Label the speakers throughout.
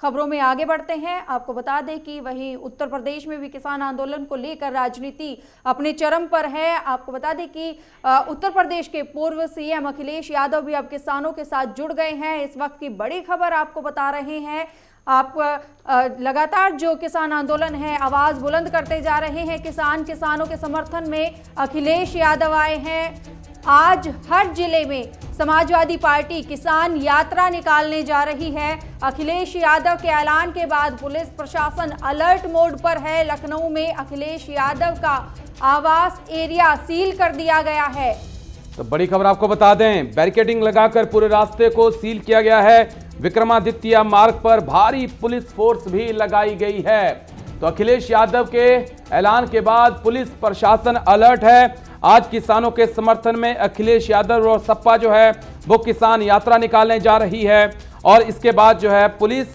Speaker 1: खबरों में आगे बढ़ते हैं। आपको बता दें कि वहीं उत्तर प्रदेश में भी किसान आंदोलन को लेकर राजनीति अपने चरम पर है। आपको बता दें कि उत्तर प्रदेश के पूर्व सीएम अखिलेश यादव भी अब किसानों के साथ जुड़ गए हैं। इस वक्त की बड़ी खबर आपको बता रहे हैं। आप लगातार जो किसान आंदोलन है आवाज बुलंद करते जा रहे हैं। किसानों के समर्थन में अखिलेश यादव आए हैं। आज हर जिले में समाजवादी पार्टी किसान यात्रा निकालने जा रही है। अखिलेश यादव के ऐलान के बाद पुलिस प्रशासन अलर्ट मोड पर है। लखनऊ में अखिलेश यादव का आवास एरिया सील कर दिया गया है।
Speaker 2: तो बड़ी खबर आपको बता दें, बैरिकेडिंग लगाकर पूरे रास्ते को सील किया गया है। विक्रमादित्य मार्ग पर भारी पुलिस फोर्स भी लगाई गई है। तो अखिलेश यादव के ऐलान के बाद पुलिस प्रशासन अलर्ट है। आज किसानों के समर्थन में अखिलेश यादव और सपा जो है वो किसान यात्रा निकालने जा रही है और इसके बाद जो है पुलिस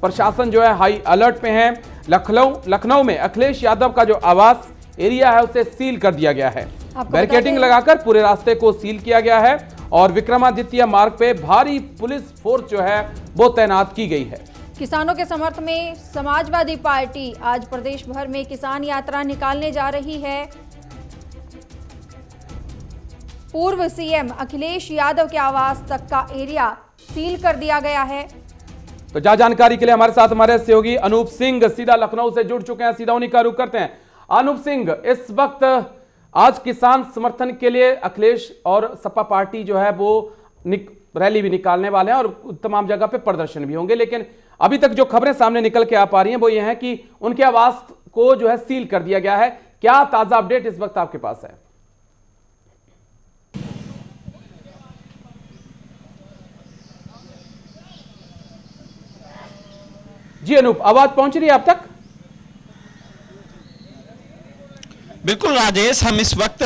Speaker 2: प्रशासन जो है हाई अलर्ट पे है। लखनऊ में अखिलेश यादव का जो आवास एरिया है उसे सील कर दिया गया है। बैरिकेडिंग लगाकर पूरे रास्ते को सील किया गया है और विक्रमादित्य मार्ग पे भारी पुलिस फोर्स जो है वो तैनात की गई है।
Speaker 1: किसानों के समर्थन में समाजवादी पार्टी आज प्रदेश भर में किसान यात्रा निकालने जा रही है। पूर्व सीएम अखिलेश यादव के आवास तक का एरिया सील कर दिया गया है।
Speaker 2: तो ज्यादा जानकारी के लिए हमारे साथ हमारे सहयोगी अनूप सिंह सीधा लखनऊ से जुड़ चुके हैं। सीधा उन्हीं का रुख करते हैं। अनूप सिंह, इस वक्त आज किसान समर्थन के लिए अखिलेश और सपा पार्टी जो है वो रैली भी निकालने वाले हैं और तमाम जगह पे प्रदर्शन भी होंगे, लेकिन अभी तक जो खबरें सामने निकल के आ पा रही हैं वो ये है कि उनके आवास को जो है सील कर दिया गया है। क्या ताजा अपडेट इस वक्त आपके पास है? जी अनूप, आवाज पहुंच रही है आप तक?
Speaker 3: बिल्कुल राजेश, हम इस वक्त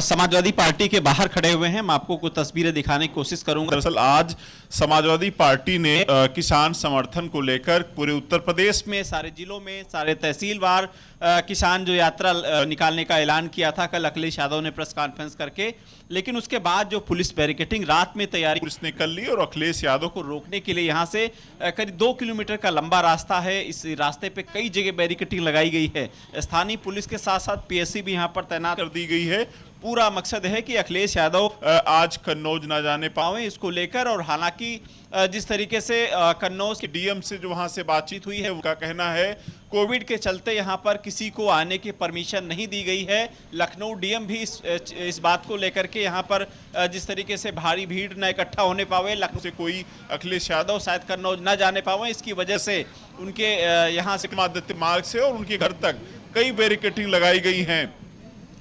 Speaker 3: समाजवादी पार्टी के बाहर खड़े हुए हैं। मैं आपको कुछ तस्वीरें दिखाने की कोशिश करूंगा।
Speaker 4: दरअसल आज समाजवादी पार्टी ने किसान समर्थन को लेकर पूरे उत्तर प्रदेश
Speaker 3: में सारे जिलों में सारे तहसीलवार किसान जो यात्रा निकालने का ऐलान किया था कल अखिलेश यादव ने प्रेस कॉन्फ्रेंस करके, लेकिन उसके बाद जो पुलिस बैरिकेडिंग रात में तैयारी
Speaker 4: पुलिस ने कर ली और अखिलेश यादव को
Speaker 3: रोकने के लिए यहाँ से करीब 2 किलोमीटर का लंबा रास्ता है। इस रास्ते पे कई जगह बैरिकेडिंग लगाई गई है। स्थानीय पुलिस के साथ साथ पीएससी भी यहाँ पर तैनात
Speaker 4: कर दी गई है। पूरा मकसद है कि अखिलेश यादव आज कन्नौज ना जाने पाए इसको लेकर। और हालांकि जिस तरीके से कन्नौज के डीएम से जो वहां से बातचीत हुई है उनका कहना है कोविड के चलते यहां पर किसी को आने की परमिशन नहीं दी गई है। लखनऊ डीएम भी इस बात को लेकर के यहां पर जिस तरीके से भारी भीड़ न इकट्ठा होने पावे, लखनऊ से कोई अखिलेश यादव शायद कन्नौज न जाने पावे, इसकी वजह से उनके यहाँ से मार्ग से और उनके घर तक कई बैरिकेडिंग लगाई गई हैं।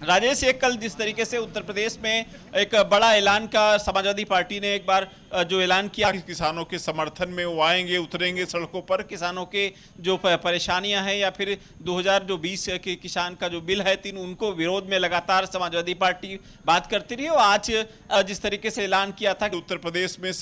Speaker 3: राजेश, एक कल जिस तरीके से उत्तर प्रदेश में एक बड़ा ऐलान का समाजवादी पार्टी ने एक बार जो ऐलान किया
Speaker 4: किसानों के समर्थन में वो आएंगे, उतरेंगे सड़कों पर।
Speaker 3: किसानों के जो परेशानियां हैं या फिर 2020 के किसान का जो बिल है उनको विरोध में लगातार समाजवादी पार्टी बात करती रही। और आज जिस तरीके से ऐलान किया था कि
Speaker 4: उत्तर प्रदेश में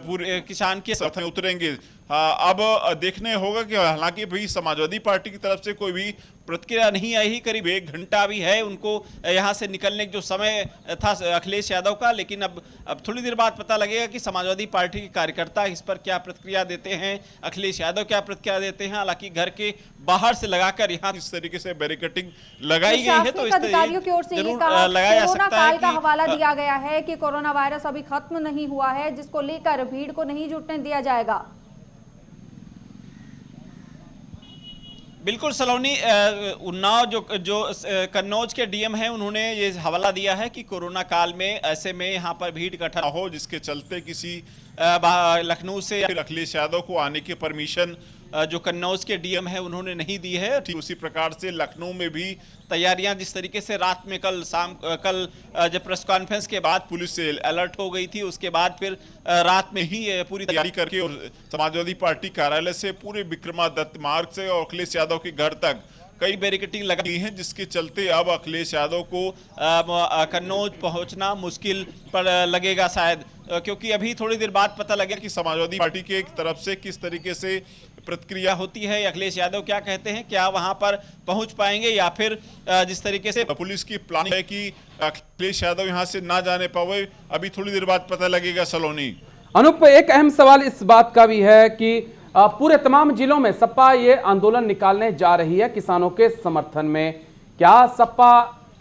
Speaker 4: पूरे किसान के समर्थन में उतरेंगे। अब देखने होगा कि हालांकि भी समाजवादी पार्टी की तरफ से कोई भी
Speaker 3: प्रतिक्रिया नहीं आई। करीब 1 घंटा भी है उनको यहाँ से निकलने का जो समय था अखिलेश यादव का, लेकिन अब थोड़ी देर बाद पता लगेगा कि समाजवादी पार्टी के कार्यकर्ता इस पर क्या प्रतिक्रिया देते हैं, अखिलेश यादव क्या प्रतिक्रिया देते हैं। हालांकि घर के बाहर से लगाकर यहाँ इस तरीके से बैरिकेडिंग लगाई गई है, तो
Speaker 1: अधिकारियों की ओर से ये कहा कोरोना काल का हवाला दिया गया है कि कोरोना वायरस अभी खत्म नहीं हुआ है, जिसको लेकर भीड़ को नहीं जुटने दिया जाएगा।
Speaker 3: बिल्कुल सलोनी, उन्नाव जो कन्नौज के डीएम हैं उन्होंने ये हवाला दिया है कि कोरोना काल में ऐसे में यहाँ पर भीड़ इकट्ठा
Speaker 4: हो जिसके चलते किसी लखनऊ से या फिर अखिलेश यादव को आने की परमिशन
Speaker 3: जो कन्नौज के डीएम है उन्होंने नहीं दी है।
Speaker 4: ठीक उसी प्रकार से लखनऊ में भी
Speaker 3: तैयारियां जिस तरीके से रात में कल जब प्रेस कॉन्फ्रेंस के बाद पुलिस से अलर्ट हो गई थी, उसके बाद फिर रात में ही पूरी
Speaker 4: तैयारी करके और समाजवादी पार्टी कार्यालय से पूरे विक्रमादित्य मार्ग से और अखिलेश यादव के घर तक कई बैरिकेडिंग लगाई हैं, जिसके चलते अब अखिलेश यादव को कन्नौज पहुंचना मुश्किल पर लगेगा शायद, क्योंकि अभी थोड़ी देर बाद पता लगेगा कि समाजवादी पार्टी के तरफ से किस तरीके से
Speaker 3: प्रतिक्रिया होती है। अखिलेश यादव क्या कहते हैं, क्या वहां पर पहुंच पाएंगे या फिर जिस तरीके से
Speaker 4: पुलिस की प्लानिंग है कि अखिलेश यादव यहां से ना जाने पाए, अभी थोड़ी देर बाद पता लगेगा। सलोनी
Speaker 2: अनूप, एक अहम सवाल इस बात का भी है कि पूरे तमाम जिलों में सपा ये आंदोलन निकालने जा रही है किसानों के समर्थन में। क्या सपा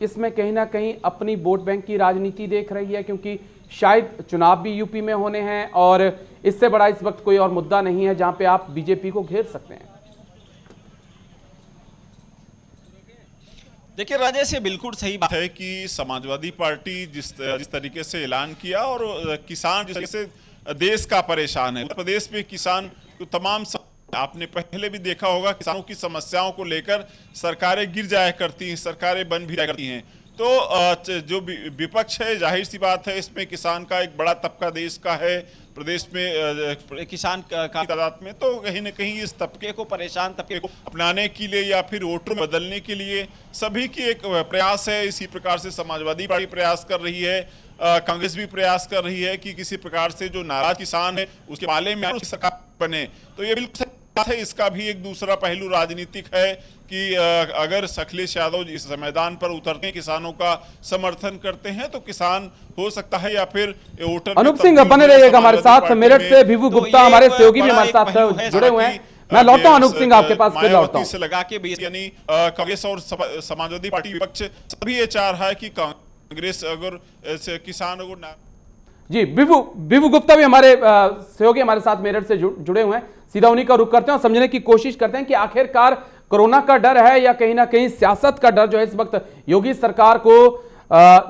Speaker 2: इसमें कहीं ना कहीं अपनी वोट बैंक की राजनीति देख रही है, क्योंकि शायद चुनाव भी यूपी में होने हैं और इससे बड़ा इस वक्त कोई और मुद्दा नहीं है जहां पे आप बीजेपी को घेर सकते हैं?
Speaker 3: देखिए राजेश, ये बिल्कुल सही बात
Speaker 4: है कि समाजवादी पार्टी जिस तरीके से ऐलान किया और किसान जिस तरीके से देश का परेशान है, उत्तर प्रदेश में किसान तो तमाम आपने पहले भी देखा होगा किसानों की समस्याओं को लेकर सरकारें गिर जाया करती हैं, सरकारें बन भी जाया करती हैं। तो जो विपक्ष है, जाहिर सी बात है इसमें किसान का एक बड़ा तबका देश का है, प्रदेश में
Speaker 3: किसान का
Speaker 4: तादाद में, तो कहीं न कहीं इस तबके को, परेशान तबके को अपनाने के लिए या फिर वोटर बदलने के लिए सभी की एक प्रयास है। इसी प्रकार से समाजवादी पार्टी प्रयास कर रही है, कांग्रेस भी प्रयास कर रही है कि किसी प्रकार से जो नाराज किसान है उसके माले में सरकार बने। तो ये बिल्कुल बात है। इसका भी एक दूसरा पहलू राजनीतिक है कि अगर अखिलेश यादव इस मैदान पर उतरते हैं, किसानों का समर्थन करते हैं, तो किसान हो सकता है या फिर वोटर।
Speaker 2: अनूप सिंह बने रहिएगा हमारे साथ। मेरठ से भिवु गुप्ता हमारे सहयोगी भी हमारे साथ जुड़े हुए हैं। मैं लौटता हूं अनूप सिंह आपके पास, फिर लौटता हूं।
Speaker 4: से लगा के यानी कांग्रेस और समाजवादी पार्टी विपक्ष सभी ये चाह रहा है कि कांग्रेस अगर किसान अगर
Speaker 2: जी, भिवु गुप्ता भी हमारे सहयोगी हमारे साथ मेरठ से जुड़े हुए हैं। सीधा उन्हीं का रुख करते हैं और समझने की कोशिश करते हैं कि आखिरकार कोरोना का डर है या कहीं ना कहीं सियासत का डर जो है इस वक्त योगी सरकार को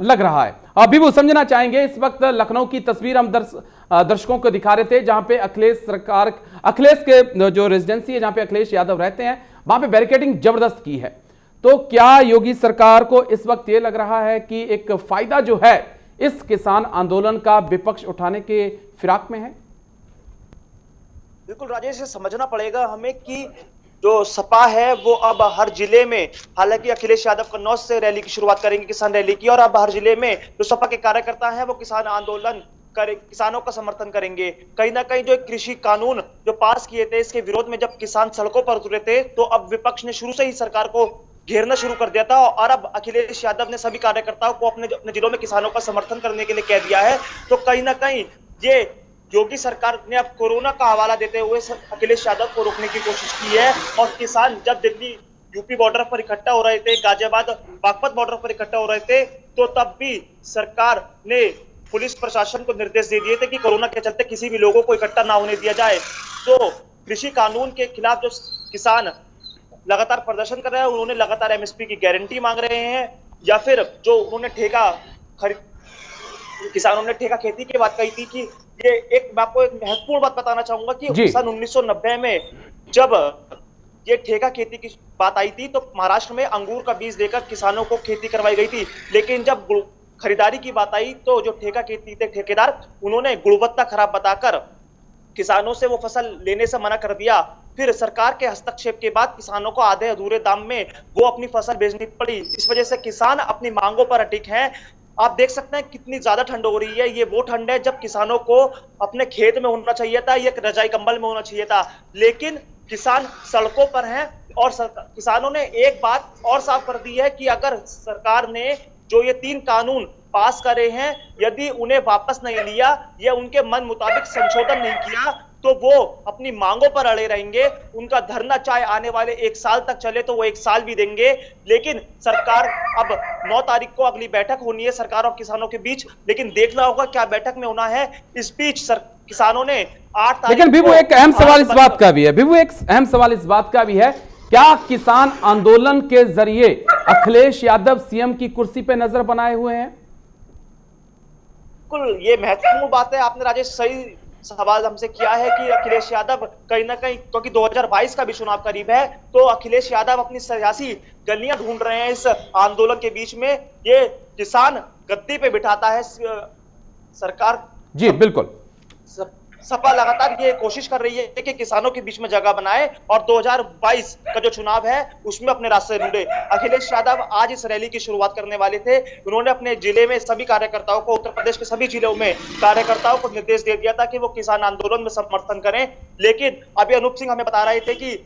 Speaker 2: लग रहा है। भिवु, समझना चाहेंगे, इस वक्त लखनऊ की तस्वीर हम दर्शकों को दिखा रहे थे जहां पे अखिलेश के जो रेजिडेंसी है, जहां पे अखिलेश यादव रहते हैं, वहां पे बैरिकेडिंग जबरदस्त की है। तो क्या योगी सरकार को इस वक्त ये लग रहा है कि एक फायदा जो है इस किसान आंदोलन का विपक्ष उठाने के फिराक में है?
Speaker 5: बिल्कुल राजेश, समझना पड़ेगा हमें कि जो सपा है वो अब हर जिले में, हालांकि अखिलेश यादव कन्नौज से रैली की शुरुआत करेंगे, किसान रैली की, और अब हर जिले में जो सपा के कार्यकर्ता हैं वो किसान आंदोलन किसानों का समर्थन करेंगे। कहीं ना कहीं जो कृषि कानून जो पास किए थे, इसके विरोध में जब किसान सड़कों पर उतरे थे, तो अब विपक्ष ने शुरू से ही सरकार को घेरना शुरू कर दिया था और अब अखिलेश यादव ने सभी कार्यकर्ताओं को अपने जिलों में किसानों का समर्थन करने के लिए कह दिया है। तो कहीं ना कहीं ये योगी सरकार ने अब कोरोना का हवाला देते हुए अखिलेश यादव को रोकने की कोशिश की है। और किसान जब दिल्ली यूपी बॉर्डर पर इकट्ठा हो रहे थे, गाजियाबाद बागपत बॉर्डर पर इकट्ठा हो रहे थे, तो तब भी सरकार ने पुलिस प्रशासन को निर्देश दे दिए थे कि कोरोना के चलते किसी भी लोगों को इकट्ठा ना होने दिया जाए। तो कृषि कानून के खिलाफ जो किसान लगातार प्रदर्शन कर रहे हैं, उन्होंने लगातार एमएसपी की गारंटी मांग रहे हैं, या फिर जो उन्होंने किसानों ने ठेका खेती की बात कही थी कि ये मैं आपको एक महत्वपूर्ण बात बताना चाहूंगा कि सन 1990 में जब ये ठेका खेती की बात आई थी, तो महाराष्ट्र में अंगूर का बीज देकर किसानों को खेती करवाई गई थी। लेकिन जब खरीदारी की बात आई, तो जो ठेका खेती थे ठेकेदार, उन्होंने गुणवत्ता खराब बताकर किसानों से वो फसल लेने से मना कर दिया। फिर सरकार के हस्तक्षेप के बाद किसानों को आधे अधूरे दाम में वो अपनी फसल बेचनी पड़ी। इस वजह से किसान अपनी मांगों पर अटिक हैं। आप देख सकते हैं कितनी ज्यादा ठंड हो रही है। ये वो ठंड है जब किसानों को अपने खेत में होना चाहिए था, ये रजाई कंबल में होना चाहिए था, लेकिन किसान सड़कों पर हैं। और किसानों ने एक बात और साफ कर दी है कि अगर सरकार ने जो ये 3 कानून पास करे हैं, यदि उन्हें वापस नहीं लिया या उनके मन मुताबिक संशोधन नहीं किया, तो वो अपनी मांगों पर अड़े रहेंगे। उनका धरना चाहे आने वाले 1 साल तक चले तो वो 1 साल भी देंगे। लेकिन सरकार अब 9 तारीख को अगली बैठक होनी है सरकार और किसानों के बीच, लेकिन देखना होगा क्या बैठक में होना है। इस बीच किसानों ने 8 तारीख,
Speaker 2: लेकिन भिवु एक अहम सवाल इस बात का भी है, भिवु एक अहम सवाल इस बात का भी है, क्या किसान आंदोलन के जरिए अखिलेश यादव सीएम की कुर्सी पे नजर बनाए हुए हैं?
Speaker 5: बिल्कुल, ये महत्वपूर्ण बात है। आपने राजेश सही सवाल हमसे किया है कि अखिलेश यादव कहीं ना कहीं, क्योंकि 2022 का भी चुनाव करीब है, तो अखिलेश यादव अपनी सियासी गलियां ढूंढ रहे हैं इस आंदोलन के बीच में। ये किसान गद्दी पे बिठाता है सरकार।
Speaker 2: जी बिल्कुल,
Speaker 5: सपा लगातार ये कोशिश कर रही है कि किसानों के बीच में जगह बनाए और 2022 का जो चुनाव है उसमें अपने रास्ते ढूंढे। अखिलेश यादव आज इस रैली की शुरुआत करने वाले थे। उन्होंने अपने जिले में सभी कार्यकर्ताओं को, उत्तर प्रदेश के सभी जिलों में कार्यकर्ताओं को निर्देश दे दिया था कि वो किसान आंदोलन में समर्थन करें। लेकिन अभी अनूप सिंह हमें बता रहे थे कि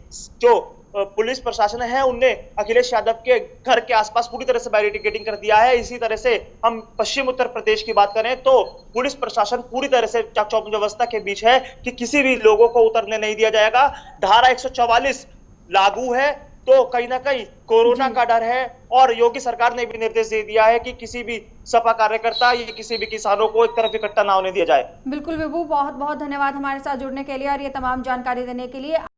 Speaker 5: जो पुलिस प्रशासन है उनने अखिलेश यादव के घर के आसपास पूरी तरह से बैरिकेडिंग कर दिया है। इसी तरह से हम पश्चिम उत्तर प्रदेश की बात करें तो पुलिस प्रशासन पूरी तरह से चाक चौबंद व्यवस्था के बीच है कि किसी भी लोगों को उतरने नहीं दिया जाएगा। धारा 144 लागू है तो कहीं ना कहीं कोरोना का डर है और योगी सरकार ने भी निर्देश दे दिया है कि किसी भी सपा कार्यकर्ता या किसी भी किसानों को एक तरफ इकट्ठा ना होने दिया जाए।
Speaker 1: बिल्कुल विभू, बहुत बहुत धन्यवाद हमारे साथ जुड़ने के लिए और ये तमाम जानकारी देने के लिए।